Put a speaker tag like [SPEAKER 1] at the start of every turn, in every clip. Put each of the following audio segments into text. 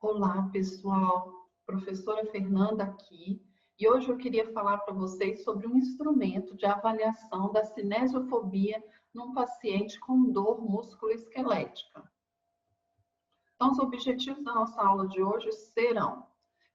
[SPEAKER 1] Olá, pessoal. Professora Fernanda aqui. E hoje eu queria falar para vocês sobre um instrumento de avaliação da cinesiofobia num paciente com dor musculoesquelética. Então, os objetivos da nossa aula de hoje serão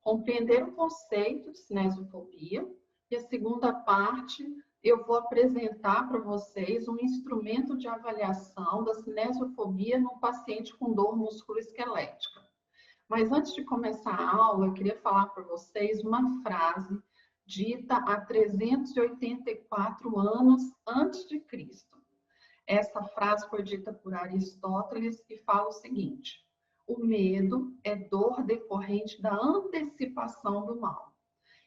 [SPEAKER 1] compreender o conceito de cinesiofobia e a segunda parte eu vou apresentar para vocês um instrumento de avaliação da cinesiofobia num paciente com dor musculoesquelética. Mas antes de começar a aula, eu queria falar para vocês uma frase dita há 384 anos antes de Cristo. Essa frase foi dita por Aristóteles e fala o seguinte: o medo é dor decorrente da antecipação do mal.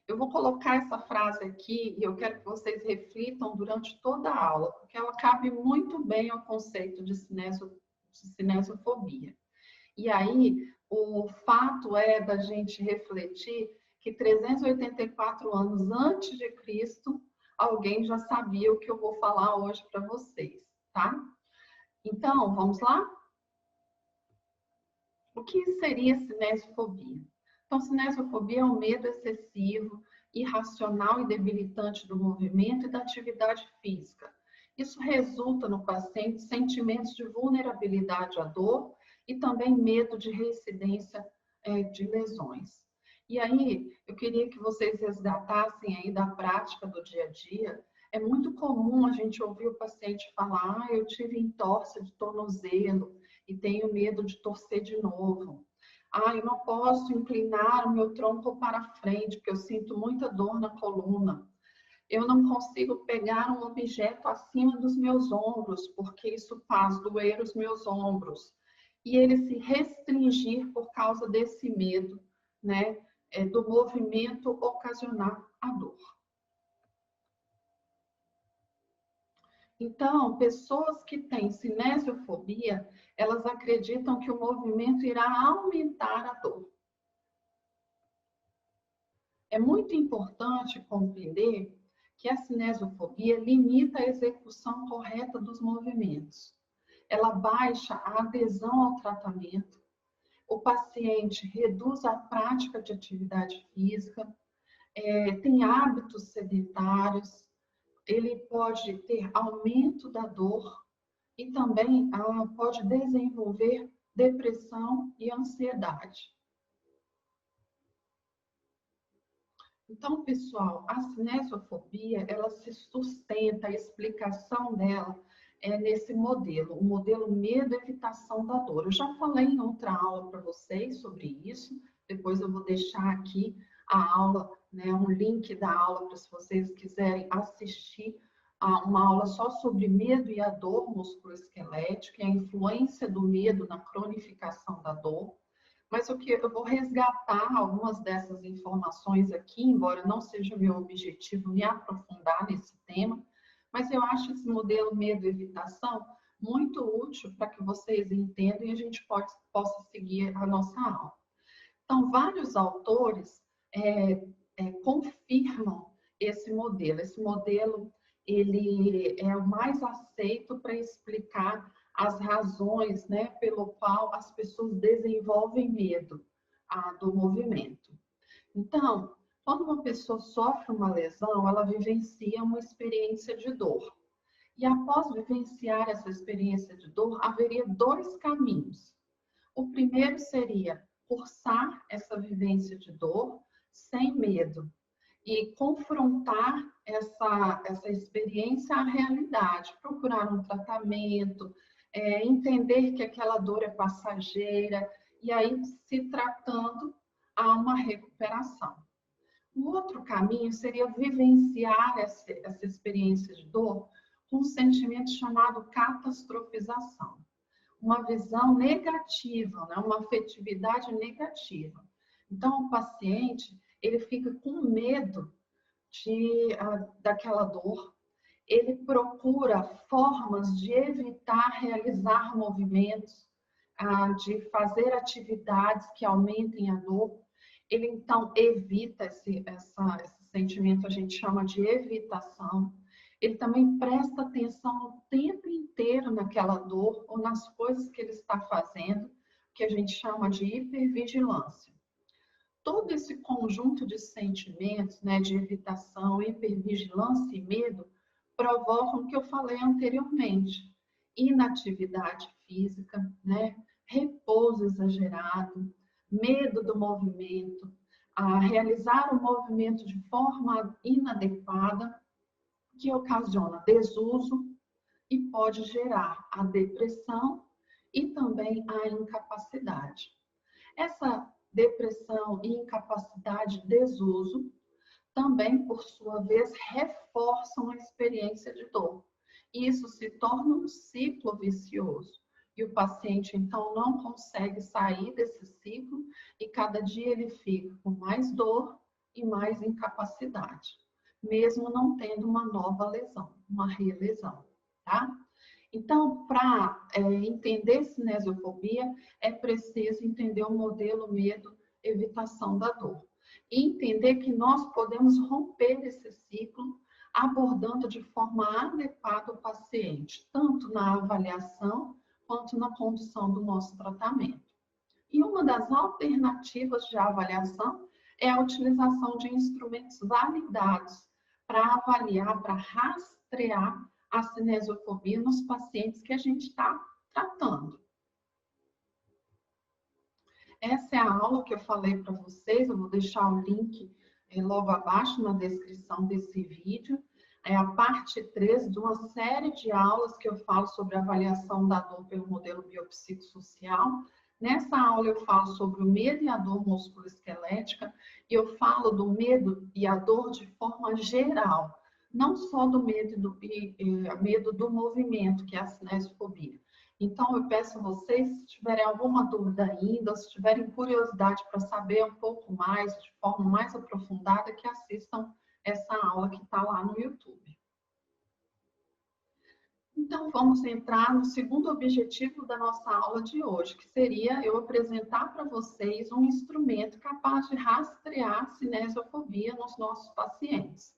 [SPEAKER 1] Eu vou colocar essa frase aqui e eu quero que vocês reflitam durante toda a aula, porque ela cabe muito bem ao conceito de cinesiofobia. E aí, o fato é da gente refletir que 384 anos antes de Cristo, alguém já sabia o que eu vou falar hoje para vocês, tá? Então, vamos lá? O que seria cinesiofobia? Então, cinesiofobia é o medo excessivo, irracional e debilitante do movimento e da atividade física. Isso resulta no paciente sentimentos de vulnerabilidade à dor e também medo de reincidência de lesões. E aí, eu queria que vocês resgatassem aí da prática do dia a dia. É muito comum a gente ouvir o paciente falar: eu tive entorse de tornozelo e tenho medo de torcer de novo. Eu não posso inclinar o meu tronco para frente, porque eu sinto muita dor na coluna. Eu não consigo pegar um objeto acima dos meus ombros, porque isso faz doer os meus ombros. E ele se restringir por causa desse medo, né, do movimento ocasionar a dor. Então, pessoas que têm cinesiofobia, elas acreditam que o movimento irá aumentar a dor. É muito importante compreender que a cinesiofobia limita a execução correta dos movimentos. Ela baixa a adesão ao tratamento, o paciente reduz a prática de atividade física, tem hábitos sedentários, ele pode ter aumento da dor e também pode desenvolver depressão e ansiedade. Então, pessoal, a cinesiofobia, ela se sustenta, a explicação dela é nesse modelo, o modelo medo-evitação da dor. Eu já falei em outra aula para vocês sobre isso, depois eu vou deixar aqui a aula, né, um link da aula para se vocês quiserem assistir a uma aula só sobre medo e a dor musculoesquelética e a influência do medo na cronificação da dor. Mas o que eu vou resgatar algumas dessas informações aqui, embora não seja meu objetivo me aprofundar nesse tema, mas eu acho esse modelo medo-evitação muito útil para que vocês entendam e a gente possa seguir a nossa aula. Então, vários autores confirmam esse modelo. Esse modelo ele é o mais aceito para explicar as razões, né, pelo qual as pessoas desenvolvem medo do movimento. Então, quando uma pessoa sofre uma lesão, ela vivencia uma experiência de dor. E após vivenciar essa experiência de dor, haveria dois caminhos. O primeiro seria cursar essa vivência de dor sem medo e confrontar essa experiência à realidade, procurar um tratamento, entender que aquela dor é passageira e aí, se tratando, há uma recuperação. O outro caminho seria vivenciar essa experiência de dor com um sentimento chamado catastrofização, uma visão negativa, né? Uma afetividade negativa. Então, o paciente ele fica com medo daquela dor, ele procura formas de evitar realizar movimentos, de fazer atividades que aumentem a dor. Ele, então, evita esse sentimento, a gente chama de evitação. Ele também presta atenção o tempo inteiro naquela dor ou nas coisas que ele está fazendo, que a gente chama de hipervigilância. Todo esse conjunto de sentimentos, né, de evitação, hipervigilância e medo, provocam o que eu falei anteriormente: inatividade física, né, repouso exagerado, medo do movimento, a realizar o movimento de forma inadequada, que ocasiona desuso e pode gerar a depressão e também a incapacidade. Essa depressão e incapacidade, desuso, também, por sua vez, reforçam a experiência de dor. E isso se torna um ciclo vicioso. E o paciente, então, não consegue sair desse ciclo e cada dia ele fica com mais dor e mais incapacidade, mesmo não tendo uma nova lesão, uma relesão, tá? Então, para entender cinesiofobia, é preciso entender o modelo medo, evitação da dor. E entender que nós podemos romper esse ciclo abordando de forma adequada o paciente, tanto na avaliação quanto na condução do nosso tratamento. E uma das alternativas de avaliação é a utilização de instrumentos validados para avaliar, para rastrear a cinesiofobia nos pacientes que a gente está tratando. Essa é a aula que eu falei para vocês, eu vou deixar o link logo abaixo na descrição desse vídeo. É a parte 3 de uma série de aulas que eu falo sobre a avaliação da dor pelo modelo biopsicossocial. Nessa aula eu falo sobre o medo e a dor musculoesquelética e eu falo do medo e a dor de forma geral, não só do medo do movimento, que é a cinesiofobia. Então, eu peço a vocês, se tiverem alguma dúvida ainda, se tiverem curiosidade para saber um pouco mais, de forma mais aprofundada, que assistam essa aula que está lá no YouTube. Então, vamos entrar no segundo objetivo da nossa aula de hoje, que seria eu apresentar para vocês um instrumento capaz de rastrear a cinesiofobia nos nossos pacientes.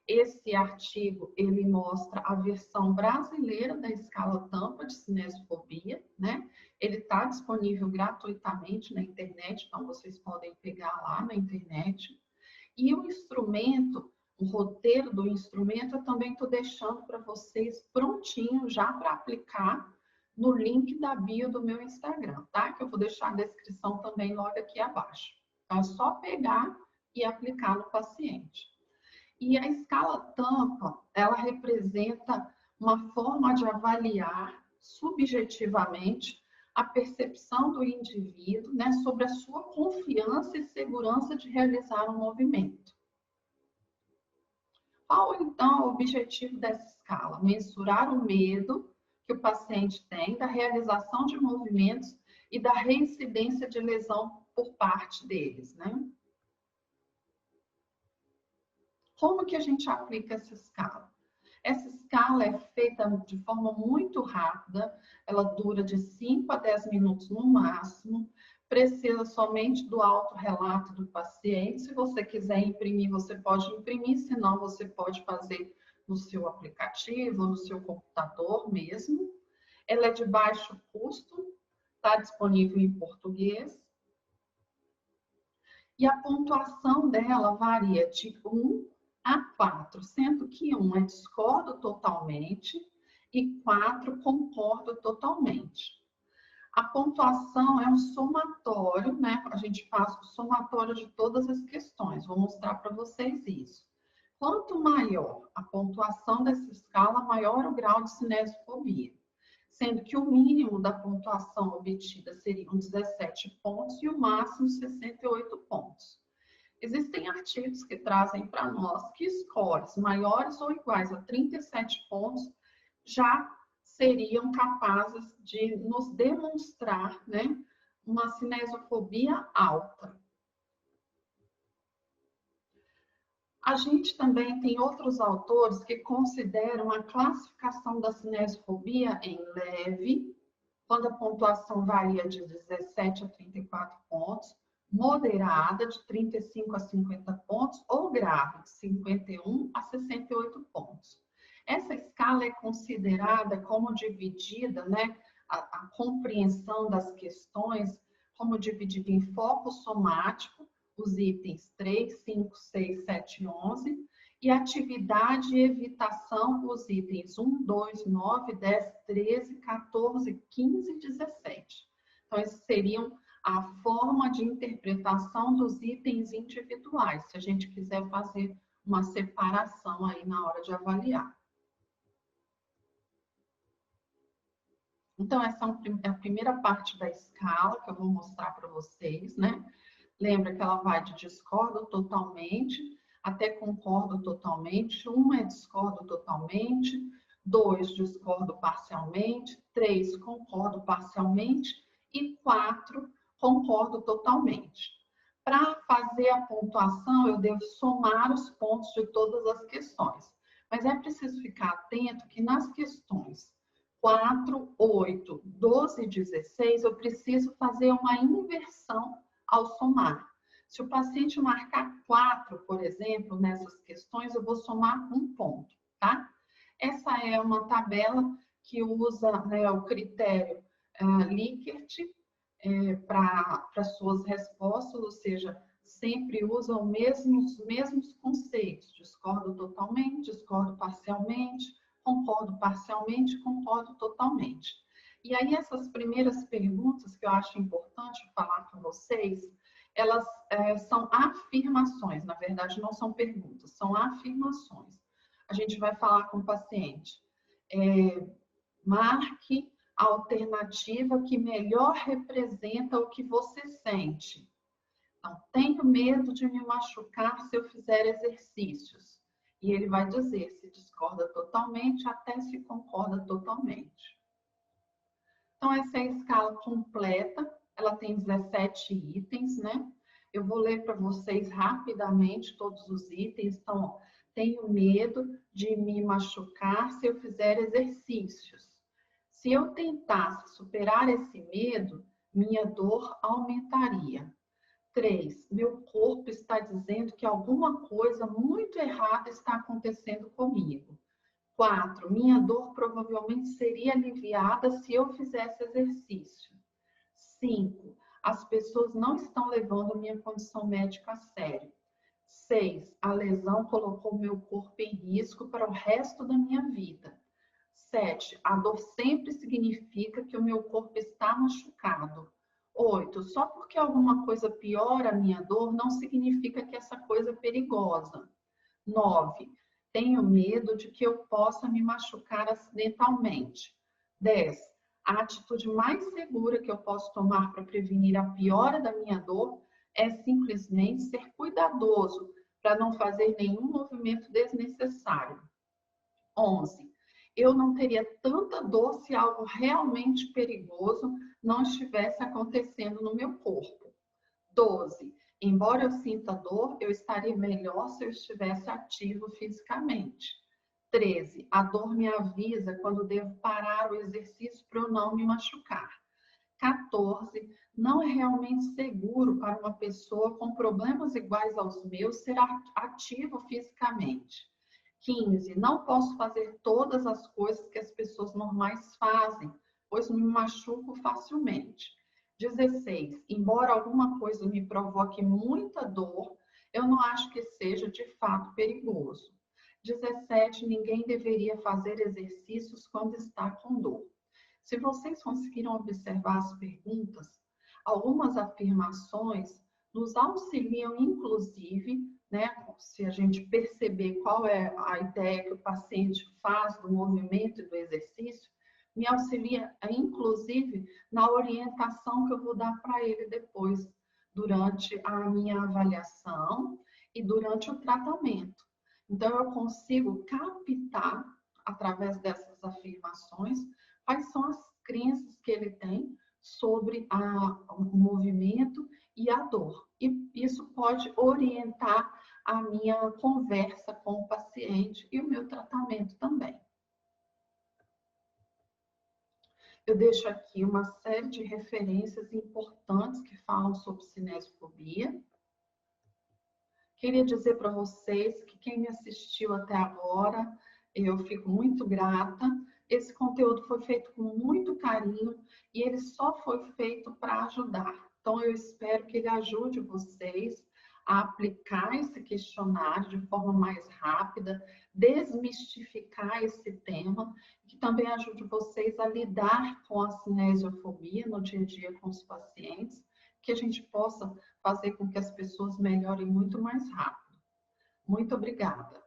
[SPEAKER 1] Esse artigo, ele mostra a versão brasileira da escala Tampa de cinesiofobia, né? Ele está disponível gratuitamente na internet, então vocês podem pegar lá na internet. E o instrumento, o roteiro do instrumento, eu também estou deixando para vocês prontinho já para aplicar no link da bio do meu Instagram, tá? Que eu vou deixar a descrição também logo aqui abaixo. Então, é só pegar e aplicar no paciente. E a escala Tampa, ela representa uma forma de avaliar subjetivamente a percepção do indivíduo, né, sobre a sua confiança e segurança de realizar um movimento. Qual, então, é o objetivo dessa escala? Mensurar o medo que o paciente tem da realização de movimentos e da reincidência de lesão por parte deles, né? Como que a gente aplica essa escala? Essa escala é feita de forma muito rápida, ela dura de 5 a 10 minutos no máximo, precisa somente do autorrelato do paciente. Se você quiser imprimir, você pode imprimir, senão você pode fazer no seu aplicativo, no seu computador mesmo. Ela é de baixo custo, está disponível em português. E a pontuação dela varia de 1 a 4, sendo que 1 é discordo totalmente e 4 concordo totalmente. A pontuação é um somatório, né? A gente faz o somatório de todas as questões. Vou mostrar para vocês isso. Quanto maior a pontuação dessa escala, maior o grau de cinesiofobia. Sendo que o mínimo da pontuação obtida seriam 17 pontos e o máximo 68 pontos. Existem artigos que trazem para nós que scores maiores ou iguais a 37 pontos já seriam capazes de nos demonstrar, né, uma cinesiofobia alta. A gente também tem outros autores que consideram a classificação da cinesiofobia em leve, quando a pontuação varia de 17 a 34 pontos, moderada, de 35 a 50 pontos, ou grave, de 51 a 68 pontos. Essa escala é considerada como dividida, né, a compreensão das questões, como dividido em foco somático, os itens 3, 5, 6, 7 e 11, e atividade e evitação, os itens 1, 2, 9, 10, 13, 14, 15 e 17. Então, esses seriam a forma de interpretação dos itens individuais, se a gente quiser fazer uma separação aí na hora de avaliar. Então, essa é a primeira parte da escala que eu vou mostrar para vocês, né? Lembra que ela vai de discordo totalmente até concordo totalmente. 1 é discordo totalmente, 2 discordo parcialmente, 3 concordo parcialmente e 4 concordo totalmente. Para fazer a pontuação, eu devo somar os pontos de todas as questões. Mas é preciso ficar atento que nas questões 4, 8, 12 e 16, eu preciso fazer uma inversão ao somar. Se o paciente marcar 4, por exemplo, nessas questões, eu vou somar 1 ponto, tá? Essa é uma tabela que usa, né, o critério Likert para suas respostas, ou seja, sempre usa os mesmos conceitos. Discordo totalmente, discordo parcialmente, concordo parcialmente, concordo totalmente. E aí essas primeiras perguntas que eu acho importante falar com vocês, elas são afirmações, na verdade não são perguntas, são afirmações. A gente vai falar com o paciente, marque a alternativa que melhor representa o que você sente. Então, tenho medo de me machucar se eu fizer exercícios. E ele vai dizer se discorda totalmente até se concorda totalmente. Então, essa é a escala completa, ela tem 17 itens, né? Eu vou ler para vocês rapidamente todos os itens. Então, ó, tenho medo de me machucar se eu fizer exercícios. Se eu tentasse superar esse medo, minha dor aumentaria. 3. Meu corpo está dizendo que alguma coisa muito errada está acontecendo comigo. 4. Minha dor provavelmente seria aliviada se eu fizesse exercício. 5. As pessoas não estão levando minha condição médica a sério. 6. A lesão colocou meu corpo em risco para o resto da minha vida. 7. A dor sempre significa que o meu corpo está machucado. 8. Só porque alguma coisa piora a minha dor, não significa que essa coisa é perigosa. 9. Tenho medo de que eu possa me machucar acidentalmente. 10. A atitude mais segura que eu posso tomar para prevenir a piora da minha dor é simplesmente ser cuidadoso para não fazer nenhum movimento desnecessário. 11. Eu não teria tanta dor se algo realmente perigoso não estivesse acontecendo no meu corpo. 12. Embora eu sinta dor, eu estaria melhor se eu estivesse ativo fisicamente. 13. A dor me avisa quando devo parar o exercício para eu não me machucar. 14. Não é realmente seguro para uma pessoa com problemas iguais aos meus ser ativo fisicamente. 15. Não posso fazer todas as coisas que as pessoas normais fazem, pois me machuco facilmente. 16. Embora alguma coisa me provoque muita dor, eu não acho que seja de fato perigoso. 17. Ninguém deveria fazer exercícios quando está com dor. Se vocês conseguiram observar as perguntas, algumas afirmações nos auxiliam, inclusive, né, se a gente perceber qual é a ideia que o paciente faz do movimento e do exercício, me auxilia, inclusive, na orientação que eu vou dar para ele depois, durante a minha avaliação e durante o tratamento. Então, eu consigo captar, através dessas afirmações, quais são as crenças que ele tem sobre o movimento e a dor. E isso pode orientar a minha conversa com o paciente e o meu tratamento também. Eu deixo aqui uma série de referências importantes que falam sobre cinesiofobia. Queria dizer para vocês que quem me assistiu até agora, eu fico muito grata. esse conteúdo foi feito com muito carinho e ele só foi feito para ajudar. Então, eu espero que ele ajude vocês a aplicar esse questionário de forma mais rápida, desmistificar esse tema, que também ajude vocês a lidar com a cinesiofobia no dia a dia com os pacientes, que a gente possa fazer com que as pessoas melhorem muito mais rápido. Muito obrigada.